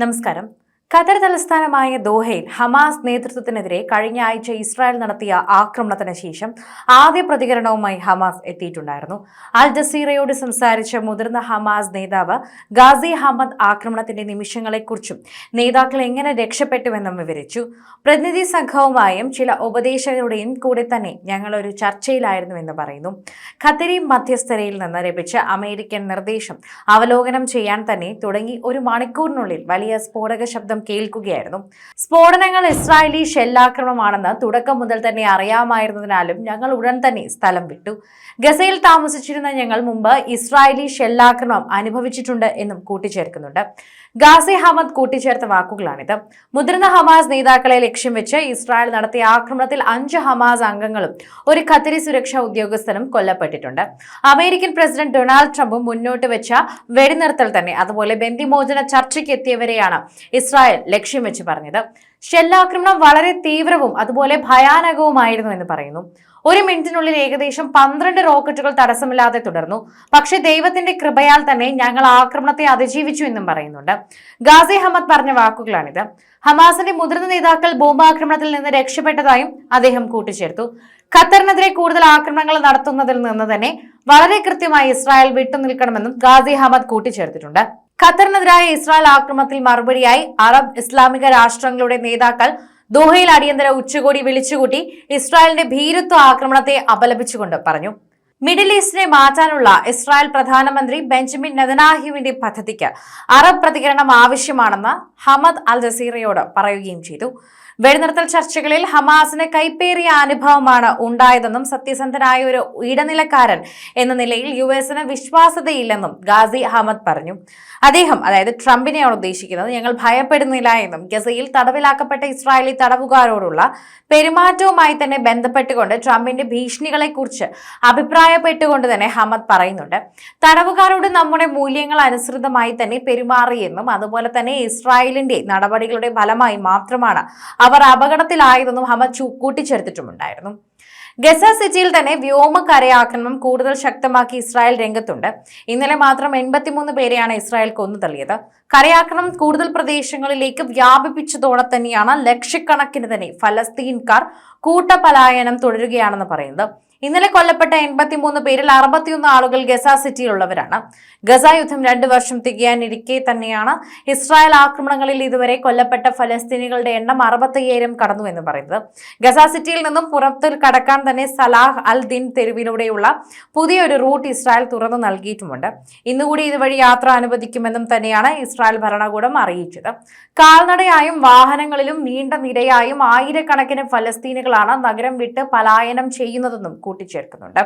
നമസ്കാരം. ഖത്തർ തലസ്ഥാനമായ ദോഹയിൽ ഹമാസ് നേതൃത്വത്തിനെതിരെ കഴിഞ്ഞ ആഴ്ച ഇസ്രായേൽ നടത്തിയ ആക്രമണത്തിന് ശേഷം ആദ്യ പ്രതികരണവുമായി ഹമാസ് എത്തിയിട്ടുണ്ടായിരുന്നു. അൽ ജസീറയോട് സംസാരിച്ച മുതിർന്ന ഹമാസ് നേതാവ് ഗാസി അഹമ്മദ് ആക്രമണത്തിന്റെ നിമിഷങ്ങളെക്കുറിച്ചും നേതാക്കൾ എങ്ങനെ രക്ഷപ്പെട്ടുവെന്നും വിവരിച്ചു. പ്രതിനിധി സംഘവുമായും ചില ഉപദേശകരുടെയും കൂടെ തന്നെ ഞങ്ങൾ ഒരു ചർച്ചയിലായിരുന്നുവെന്ന് പറയുന്നു. ഖത്തരി മധ്യസ്ഥതയിൽ നിന്ന് ലഭിച്ച അമേരിക്കൻ നിർദ്ദേശം അവലോകനം ചെയ്യാൻ തന്നെ തുടങ്ങി ഒരു മണിക്കൂറിനുള്ളിൽ വലിയ സ്ഫോടക ശബ്ദം കേൾക്കുകയായിരുന്നു. സ്ഫോടനങ്ങൾ ഇസ്രായേലി ഷെല്ലാക്രമണമാണെന്ന് തുടക്കം മുതൽ തന്നെ അറിയാമായിരുന്നതിനാലും ഞങ്ങൾ ഉടൻ തന്നെ സ്ഥലം വിട്ടു. ഗസയിൽ താമസിച്ചിരുന്ന ഞങ്ങൾ മുമ്പ് ഇസ്രായേലി ഷെല്ലാക്രമണം അനുഭവിച്ചിട്ടുണ്ട് എന്നും കൂട്ടിച്ചേർക്കുന്നുണ്ട്. ഗാസി അഹമ്മദ് കൂട്ടിച്ചേർത്ത വാക്കുകളാണിത്. മുതിർന്ന ഹമാസ് നേതാക്കളെ ലക്ഷ്യം വെച്ച് ഇസ്രായേൽ നടത്തിയ ആക്രമണത്തിൽ 5 ഹമാസ് അംഗങ്ങളും ഒരു ഖത്തരി സുരക്ഷാ ഉദ്യോഗസ്ഥനും കൊല്ലപ്പെട്ടിട്ടുണ്ട്. അമേരിക്കൻ പ്രസിഡന്റ് ഡൊണാൾഡ് ട്രംപും മുന്നോട്ട് വെച്ച വെടിനിർത്തൽ തന്നെ അതുപോലെ ബന്ദിമോചന ചർച്ചയ്ക്ക് എത്തിയവരെയാണ് ഇസ്രായേൽ ലക്ഷ്യം വെച്ച് പറഞ്ഞത്. ഷെല്ലാക്രമണം വളരെ തീവ്രവും അതുപോലെ ഭയാനകവുമായിരുന്നു എന്ന് പറയുന്നു. ഒരു മിനിറ്റിനുള്ളിൽ ഏകദേശം 12 റോക്കറ്റുകൾ തടസ്സമില്ലാതെ തുടർന്നു. പക്ഷേ ദൈവത്തിന്റെ കൃപയാൽ തന്നെ ഞങ്ങൾ ആക്രമണത്തെ അതിജീവിച്ചു എന്നും പറയുന്നുണ്ട്. ഗാസി അഹമ്മദ് പറഞ്ഞ വാക്കുകളാണിത്. ഹമാസിന്റെ മുതിർന്ന നേതാക്കൾ ബോംബാക്രമണത്തിൽ നിന്ന് രക്ഷപ്പെട്ടതായും അദ്ദേഹം കൂട്ടിച്ചേർത്തു. ഖത്തറിനെതിരെ കൂടുതൽ ആക്രമണങ്ങൾ നടത്തുന്നതിൽ നിന്ന് തന്നെ വളരെ കൃത്യമായി ഇസ്രായേൽ വിട്ടുനിൽക്കണമെന്നും ഗാസി അഹമ്മദ് കൂട്ടിച്ചേർത്തിട്ടുണ്ട്. ഖത്തറിനെതിരായ ഇസ്രായേൽ ആക്രമണത്തിൽ മറുപടിയായി അറബ് ഇസ്ലാമിക രാഷ്ട്രങ്ങളുടെ നേതാക്കൾ ദോഹയിൽ അടിയന്തര ഉച്ചകോടി വിളിച്ചുകൂട്ടി ഇസ്രായേലിന്റെ ഭീരുത്വ ആക്രമണത്തെ അപലപിച്ചുകൊണ്ട് പറഞ്ഞു. മിഡിൽ ഈസ്റ്റിനെ മാറ്റാനുള്ള ഇസ്രായേൽ പ്രധാനമന്ത്രി ബെഞ്ചമിൻ നെതന്യാഹുവിന്റെ പദ്ധതിക്ക് അറബ് പ്രതികരണം ആവശ്യമാണെന്ന് ഹമദ് അൽ ജസീറയോട് പറയുകയും ചെയ്തു. വെടിനിർത്തൽ ചർച്ചകളിൽ ഹമാസിന് കൈപ്പേറിയ അനുഭവമാണ് ഉണ്ടായതെന്നും സത്യസന്ധനായ ഒരു ഇടനിലക്കാരൻ എന്ന നിലയിൽ യുഎസിന് വിശ്വാസ്യതയില്ലെന്നും ഗാസി അഹമ്മദ് പറഞ്ഞു. അദ്ദേഹം അതായത് ട്രംപിനെയാണ് ഉദ്ദേശിക്കുന്നത്. ഞങ്ങൾ ഭയപ്പെടുന്നില്ല എന്നും ഗസയിൽ തടവിലാക്കപ്പെട്ട ഇസ്രായേലി തടവുകാരോടുള്ള പെരുമാറ്റവുമായി തന്നെ ബന്ധപ്പെട്ടുകൊണ്ട് ട്രംപിന്റെ ഭീഷണികളെക്കുറിച്ച് അഭിപ്രായപ്പെട്ടുകൊണ്ട് തന്നെ അഹമ്മദ് പറയുന്നുണ്ട്. തടവുകാരോട് നമ്മുടെ മൂല്യങ്ങൾ അനുസൃതമായി തന്നെ പെരുമാറിയെന്നും അതുപോലെ തന്നെ ഇസ്രായേലിന്റെ നടപടികളുടെ ഫലമായി മാത്രമാണ് അവർ അപകടത്തിലായതെന്നും അഹമ്മദ് കൂട്ടിച്ചേർത്തിട്ടുമുണ്ടായിരുന്നു. ഗസ സിറ്റിയിൽ തന്നെ വ്യോമകരയാക്രമണം കൂടുതൽ ശക്തമാക്കി ഇസ്രായേൽ രംഗത്തുണ്ട്. ഇന്നലെ മാത്രം 83 പേരെയാണ് ഇസ്രായേൽ കൊന്നു തള്ളിയത്. കരയാക്രമണം കൂടുതൽ പ്രദേശങ്ങളിലേക്ക് വ്യാപിപ്പിച്ചതോടെ തന്നെയാണ് ലക്ഷക്കണക്കിന് തന്നെ ഫലസ്തീൻകാർ കൂട്ടപലായനം തുടരുകയാണെന്ന് പറയുന്നത്. ഇന്നലെ കൊല്ലപ്പെട്ട 83 പേരിൽ 61 ആളുകൾ ഗസ സിറ്റിയിലുള്ളവരാണ്. ഗസ യുദ്ധം 2 വർഷം തികയാനിരിക്കെ തന്നെയാണ് ഇസ്രായേൽ ആക്രമണങ്ങളിൽ ഇതുവരെ കൊല്ലപ്പെട്ട ഫലസ്തീനികളുടെ എണ്ണം 65,000 കടന്നു എന്ന് പറയുന്നത്. ഗസ സിറ്റിയിൽ നിന്നും പുറത്ത് കടക്കാൻ തന്നെ സലാഹ് അൽ ദിൻ തെരുവിലൂടെയുള്ള പുതിയൊരു റൂട്ട് ഇസ്രായേൽ തുറന്നു നൽകിയിട്ടുമുണ്ട്. ഇന്നുകൂടി ഇതുവഴി യാത്ര അനുവദിക്കുമെന്നും തന്നെയാണ് ഇസ്രായേൽ ഭരണകൂടം അറിയിച്ചത്. കാൽനടയായും വാഹനങ്ങളിലും നീണ്ട നിരയായും ആയിരക്കണക്കിന് ഫലസ്തീനികളാണ് നഗരം വിട്ട് പലായനം ചെയ്യുന്നതെന്നും കൂട്ടിച്ചേർക്കുന്നുണ്ട്.